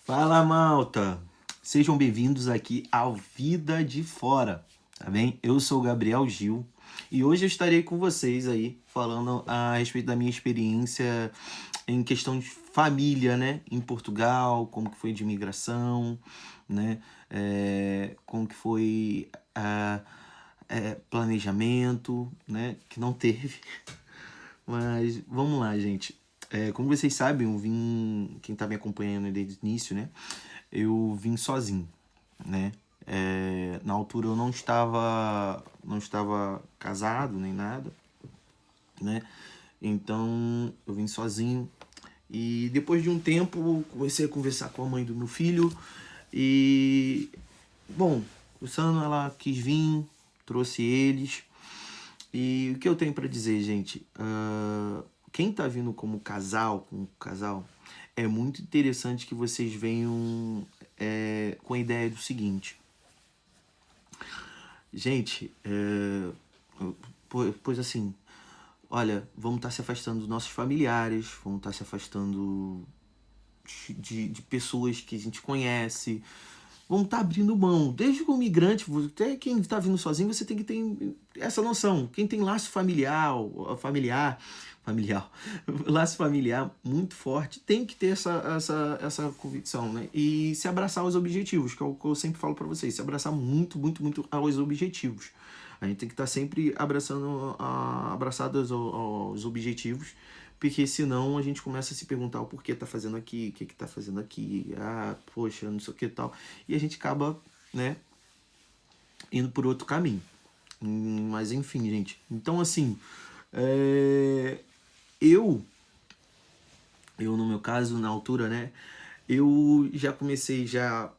Fala, malta! Sejam bem-vindos aqui ao Vida de Fora, tá bem? Eu sou o Gabriel Gil e hoje eu estarei com vocês aí falando a respeito da minha experiência em questão de família, né? Em Portugal, como que foi de imigração, né? Como que foi planejamento, né? Que não teve. Mas vamos lá, gente. Como vocês sabem, quem tá me acompanhando desde o início, né? Eu vim sozinho, né? Na altura eu não estava casado nem nada, né? Então eu vim sozinho e depois de um tempo comecei a conversar com a mãe do meu filho e, bom, conversando, ela quis vir, trouxe eles. E o que eu tenho para dizer, gente? Quem tá vindo como casal, é muito interessante que vocês venham com a ideia do seguinte. Gente, pois assim, olha, vamos estar se afastando dos nossos familiares, vamos estar se afastando de pessoas que a gente conhece, vamos estar abrindo mão. Desde o migrante, até quem está vindo sozinho, você tem que ter essa noção. Quem tem laço familiar, laço familiar muito forte, tem que ter essa convicção, né? E se abraçar aos objetivos, que é o que eu sempre falo para vocês, se abraçar muito, muito, muito aos objetivos. A gente tem que estar sempre abraçados aos objetivos, porque senão a gente começa a se perguntar o porquê tá fazendo aqui, o que que tá fazendo aqui, poxa, não sei o que tal. E a gente acaba, né, indo por outro caminho. Mas enfim, gente. Então, assim, eu, no meu caso, na altura, né, eu já comecei a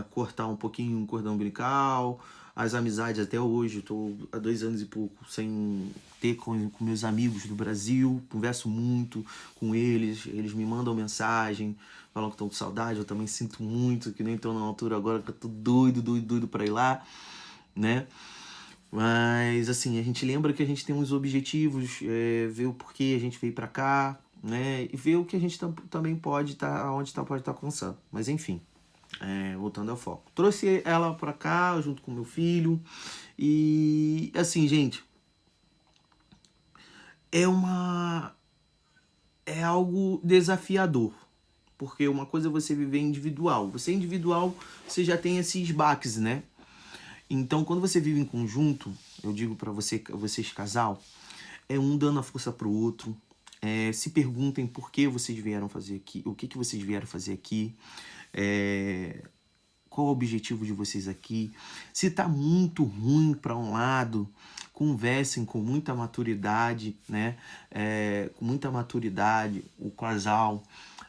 cortar um pouquinho o cordão umbilical, as amizades até hoje, estou há 2 anos e pouco sem ter com meus amigos do Brasil, converso muito com eles me mandam mensagem, falam que estão com saudade, eu também sinto muito, que nem estou na altura agora que eu tô doido, doido, doido para ir lá, né? Mas assim, a gente lembra que a gente tem uns objetivos, ver o porquê a gente veio para cá, né? E ver o que a gente também pode estar, pode estar alcançando. Mas enfim, voltando ao foco. Trouxe ela para cá junto com meu filho e assim, gente, é uma é algo desafiador. Porque uma coisa é você viver individual. Você é individual, você já tem esses baques, né? Então, quando você vive em conjunto, eu digo para vocês casal, é um dando a força pro outro. Se perguntem por que vocês vieram fazer aqui, o que vocês vieram fazer aqui, qual o objetivo de vocês aqui. Se tá muito ruim para um lado, conversem com muita maturidade, né? Com muita maturidade, o casal.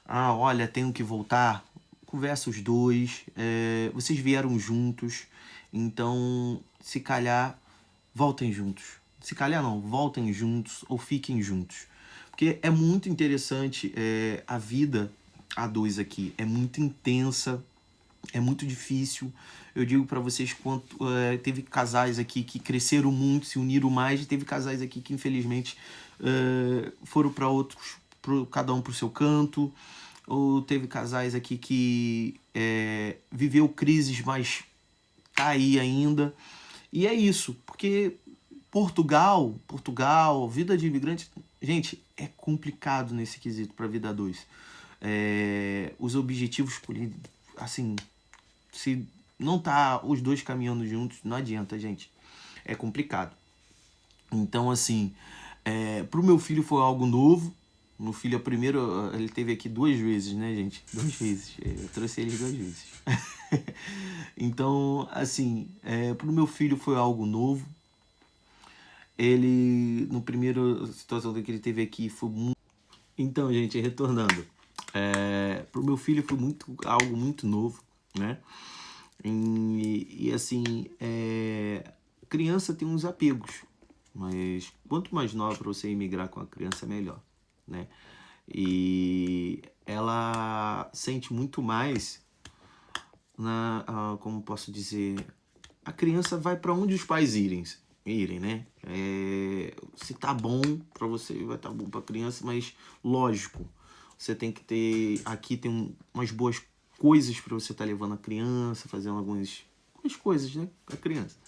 Olha, tenho que voltar. Conversa os dois. Vocês vieram juntos, então se calhar voltem juntos. Se calhar não, voltem juntos ou fiquem juntos. Porque é muito interessante a vida a dois aqui. É muito intensa, é muito difícil. Eu digo para vocês quanto teve casais aqui que cresceram muito, se uniram mais, e teve casais aqui que infelizmente foram para outros, cada um pro seu canto. Ou teve casais aqui que viveu crises, mas tá aí ainda. E é isso, porque Portugal, vida de imigrante, gente, é complicado nesse quesito para vida a dois. Os objetivos, assim, se não tá os dois caminhando juntos, não adianta, gente. É complicado. Então, assim, pro meu filho foi algo novo. Meu filho, ele teve aqui 2 vezes, né, gente? 2 vezes. Eu trouxe ele 2 vezes. Então, assim, pro meu filho foi algo novo. Ele, no primeiro situação que ele teve aqui, foi muito. Então, gente, retornando. Pro meu filho foi algo muito novo, né? E assim, criança tem uns apegos, mas quanto mais nova para você imigrar com a criança, melhor, né? E ela sente muito mais como posso dizer, a criança vai para onde os pais irem, né? Se tá bom para você, vai estar bom para a criança, mas lógico, você tem que ter, aqui tem umas boas coisas para você estar levando a criança, fazendo algumas coisas, né, com a criança.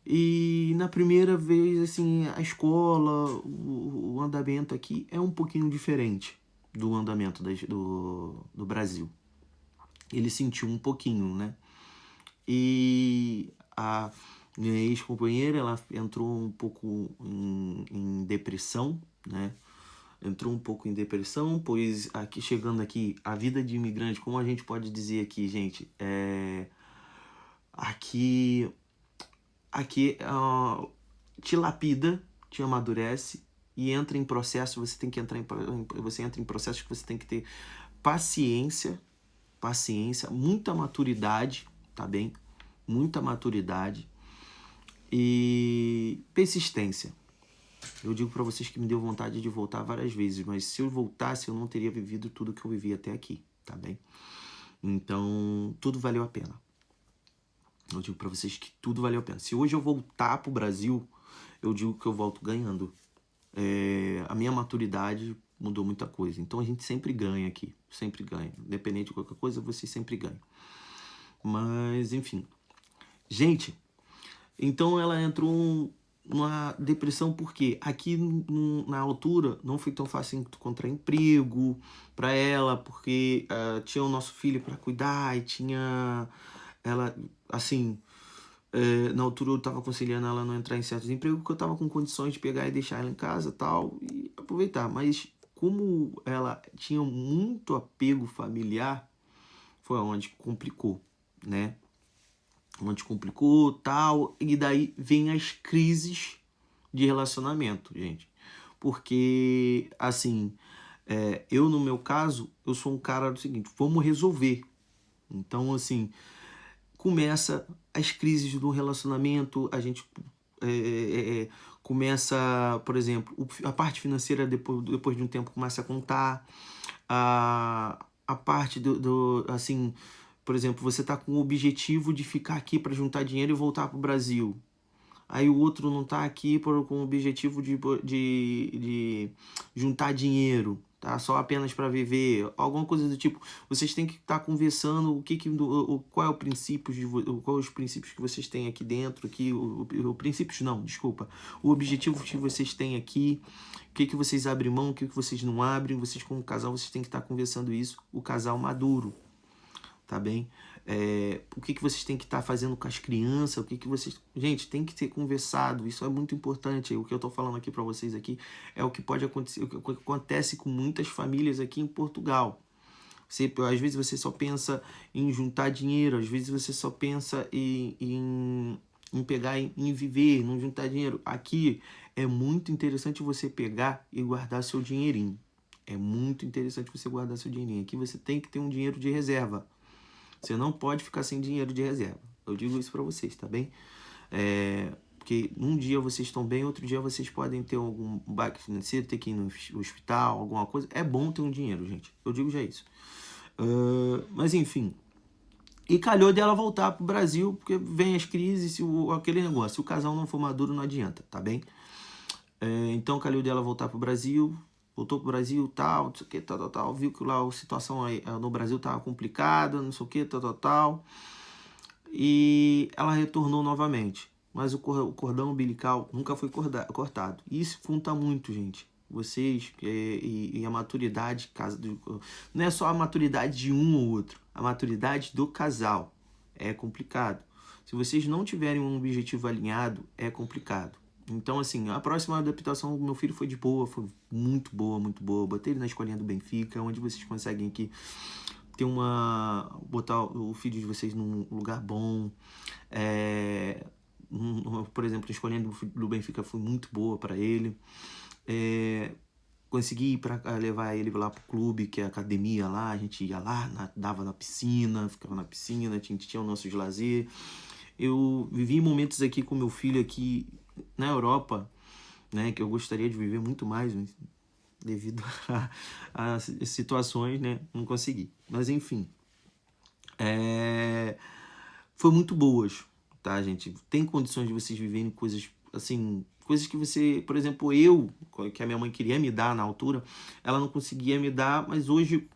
E na primeira vez, assim, a escola, o andamento aqui é um pouquinho diferente do andamento do Brasil. Ele sentiu um pouquinho, né? E a minha ex-companheira, ela entrou um pouco em depressão, né? Entrou um pouco em depressão, pois aqui chegando aqui, a vida de imigrante, como a gente pode dizer aqui, gente, aqui te lapida, te amadurece e entra em processo, você entra em processos que você tem que ter paciência, muita maturidade, tá bem? Muita maturidade e persistência. Eu digo para vocês que me deu vontade de voltar várias vezes, mas se eu voltasse, eu não teria vivido tudo que eu vivi até aqui, tá bem? Então, tudo valeu a pena. Eu digo para vocês que tudo valeu a pena. Se hoje eu voltar pro Brasil, eu digo que eu volto ganhando. A minha maturidade mudou muita coisa. Então a gente sempre ganha aqui. Sempre ganha. Independente de qualquer coisa, você sempre ganha. Mas, enfim. Gente, então ela entrou numa depressão porque aqui na altura não foi tão fácil encontrar emprego para ela, porque tinha o nosso filho para cuidar e tinha ela, assim, na altura eu tava aconselhando ela a não entrar em certos empregos porque eu tava com condições de pegar e deixar ela em casa tal e aproveitar, mas como ela tinha muito apego familiar, foi onde complicou, né? Onde complicou tal, e daí vem as crises de relacionamento, gente. Porque, assim, eu no meu caso, eu sou um cara do seguinte, vamos resolver. Então, assim, começa as crises do relacionamento, a gente começa, por exemplo, a parte financeira depois de um tempo começa a contar, a parte assim, por exemplo, você tá com o objetivo de ficar aqui para juntar dinheiro e voltar pro Brasil. Aí o outro não tá aqui com o objetivo de juntar dinheiro, tá? Só apenas para viver, alguma coisa do tipo. Vocês têm que estar conversando qual é o princípio qual os princípios que vocês têm aqui dentro, princípios não, desculpa. O objetivo que vocês têm aqui, o que vocês abrem mão, o que vocês não abrem, vocês como casal, vocês têm que estar conversando isso, o casal maduro, tá bem? O que vocês têm que estar fazendo com as crianças, o que vocês... Gente, tem que ter conversado, isso é muito importante. O que eu tô falando aqui para vocês aqui é o que pode acontecer, o que acontece com muitas famílias aqui em Portugal. Às vezes você só pensa em juntar dinheiro, às vezes você só pensa em pegar, em viver, não juntar dinheiro. Aqui é muito interessante você pegar e guardar seu dinheirinho. É muito interessante você guardar seu dinheirinho. Aqui você tem que ter um dinheiro de reserva. Você não pode ficar sem dinheiro de reserva. Eu digo isso para vocês, tá bem? Porque um dia vocês estão bem, outro dia vocês podem ter algum baque financeiro, ter que ir no hospital, alguma coisa. É bom ter um dinheiro, gente. Eu digo já isso. Mas enfim. E calhou dela voltar pro Brasil, porque vem as crises, aquele negócio. Se o casal não for maduro, não adianta, tá bem? Então calhou dela voltar pro Brasil. Voltou pro Brasil, tal, não sei o que, tal, viu que lá a situação no Brasil tava complicada, não sei o que, tal. E ela retornou novamente. Mas o cordão umbilical nunca foi cortado. Isso conta muito, gente. Vocês e a maturidade, não é só a maturidade de um ou outro, a maturidade do casal. É complicado. Se vocês não tiverem um objetivo alinhado, é complicado. Então, assim, a próxima adaptação do meu filho foi de boa, foi muito boa, muito boa. Botei ele na escolinha do Benfica, onde vocês conseguem aqui ter botar o filho de vocês num lugar bom. Por exemplo, a escolinha do Benfica foi muito boa para ele. Consegui levar ele lá pro clube, que é a academia lá. A gente ia lá, dava na piscina, ficava na piscina, tinha o nosso lazer. Eu vivi momentos aqui com meu filho aqui na Europa, né, que eu gostaria de viver muito mais, mas devido a situações, né, não consegui. Mas enfim, foi muito boas, tá, gente? Tem condições de vocês viverem coisas assim Coisas que você, por exemplo, que a minha mãe queria me dar na altura, ela não conseguia me dar, mas hoje,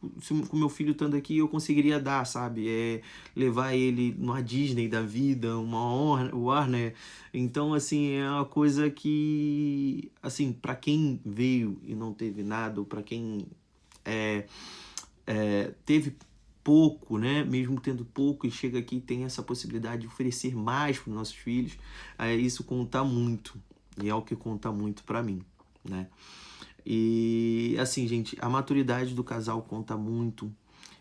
com meu filho estando aqui, eu conseguiria dar, sabe? Levar ele numa Disney da vida, uma Warner. Então, assim, é uma coisa que, assim, para quem veio e não teve nada, ou para quem teve pouco, né? Mesmo tendo pouco e chega aqui e tem essa possibilidade de oferecer mais para os nossos filhos, isso conta muito. E é o que conta muito para mim, né? E assim, gente, a maturidade do casal conta muito.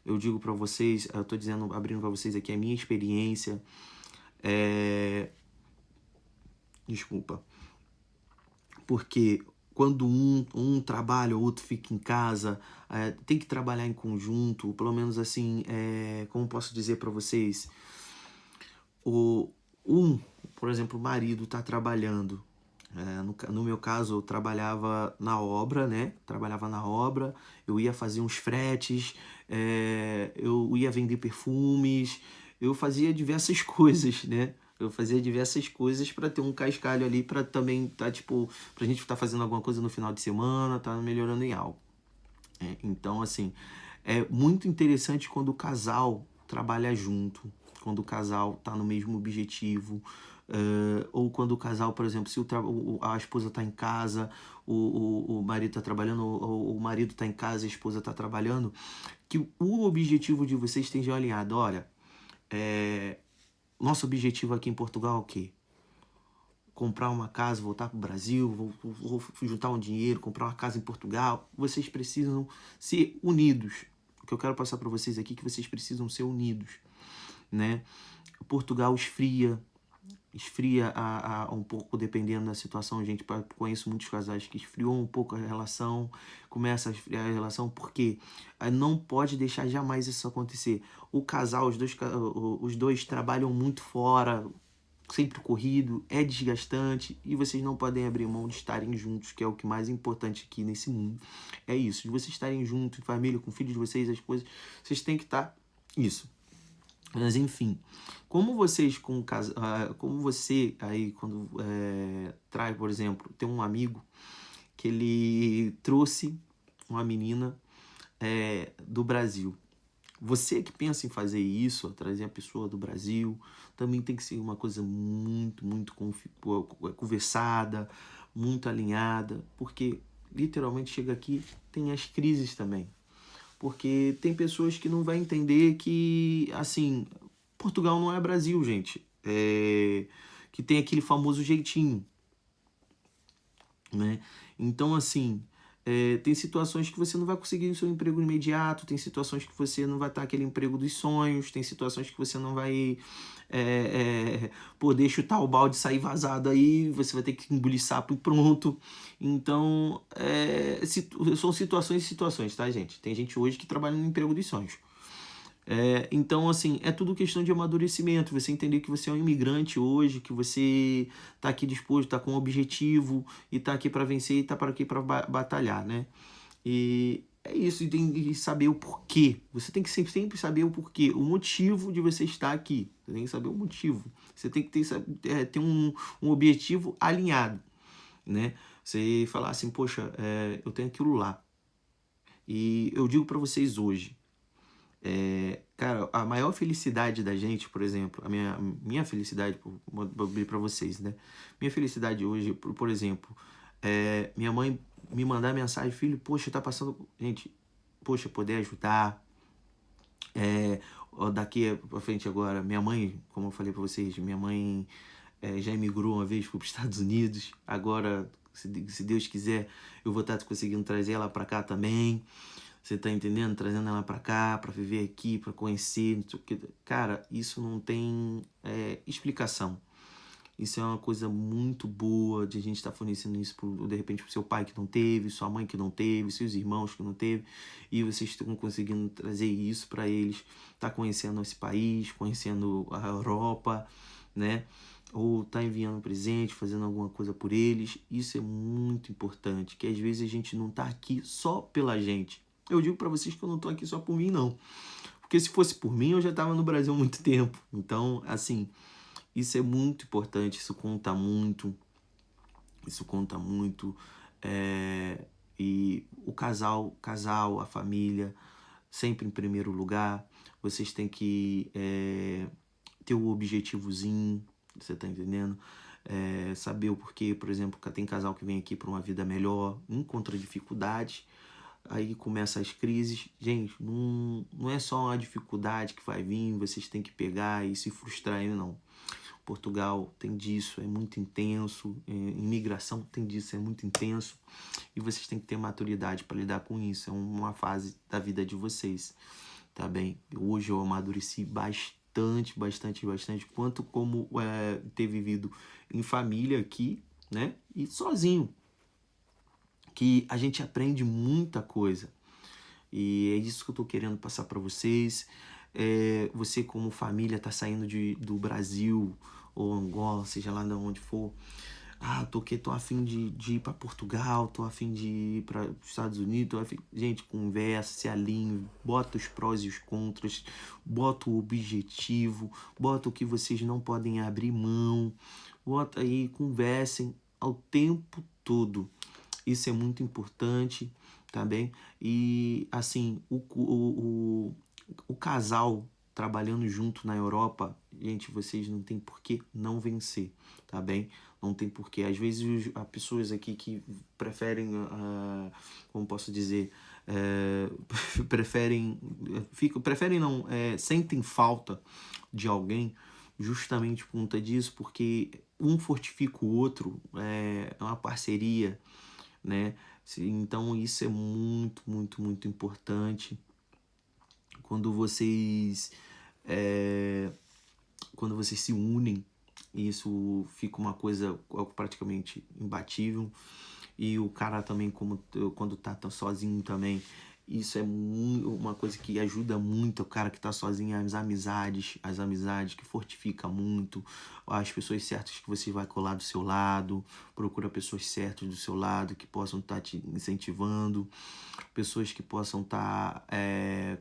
Eu digo para vocês, eu tô dizendo, abrindo para vocês aqui a minha experiência. Desculpa. Porque quando um trabalha, o outro fica em casa, tem que trabalhar em conjunto, pelo menos assim, como posso dizer para vocês, por exemplo, o marido está trabalhando. No meu caso, eu trabalhava na obra, né? Trabalhava na obra, eu ia fazer uns fretes, eu ia vender perfumes, eu fazia diversas coisas, né? Eu fazia diversas coisas para ter um cascalho ali, para também tá tipo, pra gente estar fazendo alguma coisa no final de semana, tá melhorando em algo. Então, assim, é muito interessante quando o casal trabalha junto, quando o casal tá no mesmo objetivo, ou quando o casal, por exemplo, se a esposa tá em casa, o marido tá trabalhando, ou o marido tá em casa e a esposa tá trabalhando, que o objetivo de vocês esteja alinhado. Olha, nosso objetivo aqui em Portugal é o quê? Comprar uma casa, voltar para o Brasil, vou juntar um dinheiro, comprar uma casa em Portugal. Vocês precisam ser unidos. O que eu quero passar para vocês aqui é que vocês precisam ser unidos, né? Portugal esfria um pouco dependendo da situação. Gente, conheço muitos casais que esfriou um pouco a relação, começa a esfriar a relação, porque não pode deixar jamais isso acontecer. O casal, os dois trabalham muito fora, sempre corrido, é desgastante, e vocês não podem abrir mão de estarem juntos, que é o que mais importante aqui nesse mundo. É isso, de vocês estarem juntos, em família, com filhos de vocês, as coisas, vocês têm que estar isso. Mas enfim, como vocês como você aí quando traz, por exemplo, tem um amigo que ele trouxe uma menina do Brasil. Você que pensa em fazer isso, trazer a pessoa do Brasil, também tem que ser uma coisa muito, muito conversada, muito alinhada, porque literalmente chega aqui, tem as crises também. Porque tem pessoas que não vão entender que, assim, Portugal não é Brasil, gente. Que tem aquele famoso jeitinho, né? Então, assim, tem situações que você não vai conseguir o seu emprego imediato, tem situações que você não vai estar aquele emprego dos sonhos, tem situações que você não vai poder chutar o balde e sair vazado aí, você vai ter que engolir sapo e pronto. Então, são situações e situações, tá, gente? Tem gente hoje que trabalha no emprego dos sonhos. Então, assim, é tudo questão de amadurecimento. Você entender que você é um imigrante hoje, que você está aqui disposto, está com um objetivo e está aqui para vencer e está aqui para batalhar, né? E é isso, e tem que saber o porquê. Você tem que sempre saber o porquê, o motivo de você estar aqui. Você tem que saber o motivo. Você tem que ter um objetivo alinhado, né? Você falar assim, poxa, eu tenho aquilo lá. E eu digo para vocês hoje, cara, a maior felicidade da gente, por exemplo, a minha felicidade, vou abrir para vocês, né? Minha felicidade hoje, por exemplo, minha mãe me mandar mensagem, filho, poxa, tá passando. Gente, poxa, poder ajudar. Daqui pra frente agora, minha mãe, como eu falei para vocês, minha mãe já emigrou uma vez para os Estados Unidos. Agora, se Deus quiser, eu vou estar conseguindo trazer ela para cá também. Você tá entendendo? Trazendo ela pra cá, pra viver aqui, pra conhecer. Cara, isso não tem explicação. Isso é uma coisa muito boa de a gente estar fornecendo isso, de repente, pro seu pai que não teve, sua mãe que não teve, seus irmãos que não teve. E vocês estão conseguindo trazer isso para eles. Tá conhecendo esse país, conhecendo a Europa, né? Ou tá enviando presente, fazendo alguma coisa por eles. Isso é muito importante, que às vezes a gente não tá aqui só pela gente. Eu digo para vocês que eu não tô aqui só por mim, não. Porque se fosse por mim, eu já tava no Brasil há muito tempo. Então, assim, isso é muito importante, isso conta muito. Isso conta muito. E o casal, a família, sempre em primeiro lugar. Vocês têm que ter o objetivozinho, você tá entendendo? Saber o porquê, por exemplo, tem casal que vem aqui para uma vida melhor, encontra dificuldades, aí começa as crises. Gente, não é só uma dificuldade que vai vir, vocês têm que pegar e se frustrar, não. Portugal tem disso, é muito intenso. Imigração tem disso, é muito intenso. E vocês têm que ter maturidade para lidar com isso. É uma fase da vida de vocês, tá bem? Hoje eu amadureci bastante, quanto como ter vivido em família aqui, né? E sozinho, que a gente aprende muita coisa. E é isso que eu tô querendo passar para vocês. Você como família tá saindo do Brasil ou Angola, seja lá de onde for. Tô a fim de ir para Portugal, tô a fim de ir para os Estados Unidos. Gente, conversa, se alinhe, bota os prós e os contras, bota o objetivo, bota o que vocês não podem abrir mão, bota aí, conversem ao tempo todo. Isso é muito importante, tá bem? E assim, o casal trabalhando junto na Europa, gente, vocês não tem por que não vencer, tá bem? Não tem porquê. Às vezes há pessoas aqui que preferem, como posso dizer, preferem não, sentem falta de alguém justamente por conta disso, porque um fortifica o outro, é uma parceria, né? Então isso é muito importante quando vocês se unem. Isso fica uma coisa praticamente imbatível. E o cara também, quando tá sozinho também, isso é uma coisa que ajuda muito o cara que tá sozinho, as amizades que fortifica muito, as pessoas certas que você vai colar do seu lado, procura pessoas certas do seu lado que possam estar te incentivando, pessoas que possam estar,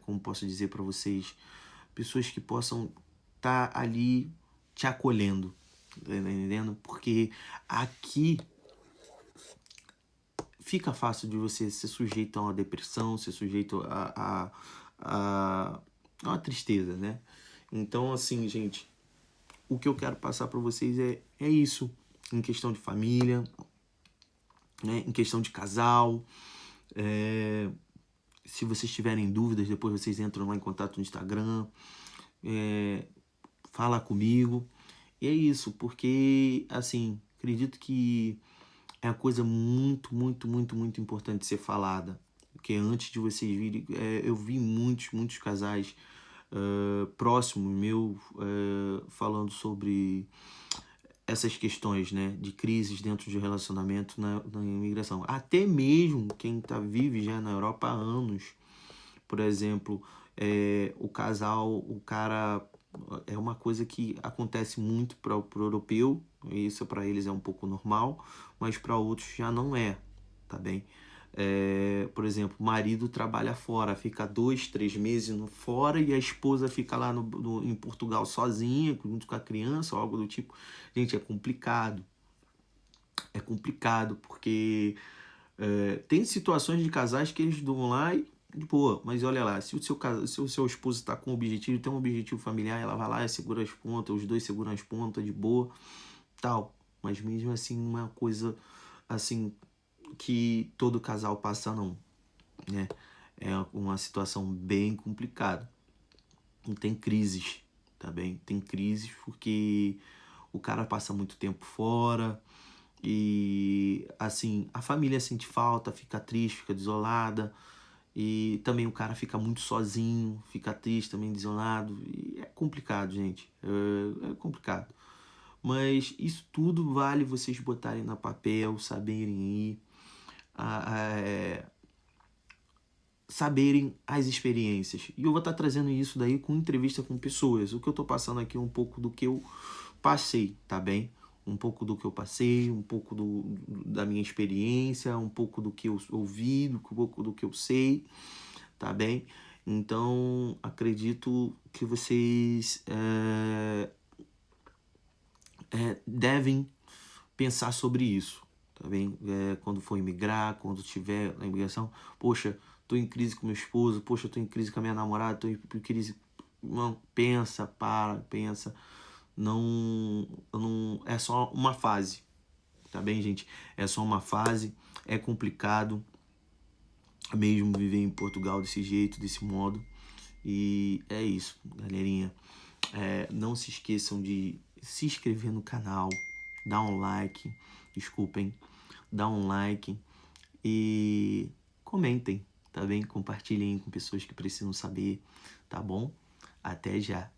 como posso dizer para vocês, pessoas que possam estar ali te acolhendo, tá entendendo? Porque aqui fica fácil de você ser sujeito a uma depressão, ser sujeito a uma tristeza, né? Então, assim, gente, o que eu quero passar para vocês é isso, em questão de família, né? Em questão de casal. Se vocês tiverem dúvidas, depois vocês entram lá em contato no Instagram, fala comigo. E é isso, porque, assim, acredito que é uma coisa muito importante de ser falada. Porque antes de vocês virem, eu vi muitos casais próximos meu falando sobre essas questões, né, de crises dentro de relacionamento na imigração. Até mesmo quem vive já na Europa há anos, por exemplo, o cara é uma coisa que acontece muito para o europeu, isso para eles é um pouco normal, mas para outros já não é, tá bem? Por exemplo, o marido trabalha fora, fica 2, 3 meses fora e a esposa fica lá em Portugal sozinha, junto com a criança ou algo do tipo. Gente, é complicado. É complicado porque tem situações de casais que eles vão lá e de boa, mas olha lá, se o seu esposo está com objetivo, tem um objetivo familiar, ela vai lá e segura as pontas, os dois seguram as pontas de boa, tal. Mas mesmo assim, não é uma coisa assim que todo casal passa, não, né? É uma situação bem complicada. E tem crises, tá bem? Tem crises porque o cara passa muito tempo fora e, assim, a família sente falta, fica triste, fica desolada. E também o cara fica muito sozinho, fica triste também, desolado. E é complicado, gente. É complicado. Mas isso tudo vale vocês botarem no papel, saberem ir, saberem as experiências. E eu vou estar trazendo isso daí com entrevista com pessoas. O que eu estou passando aqui é um pouco do que eu passei, tá bem? Um pouco do que eu passei, um pouco da minha experiência, um pouco do que eu ouvi, um pouco do que eu sei, tá bem? Então, acredito que vocês devem pensar sobre isso, tá tá bem? Quando for imigrar, quando tiver na imigração, poxa, tô em crise com meu esposo, poxa, tô em crise com a minha namorada, tô em crise. Não, pensa, pensa. Não, é só uma fase, tá bem, gente? É só uma fase, é complicado mesmo viver em Portugal desse jeito, desse modo. E é isso, galerinha. Não se esqueçam de se inscrever no canal, dar um like, desculpem, dá um like e comentem, tá bem? Compartilhem com pessoas que precisam saber, tá bom? Até já!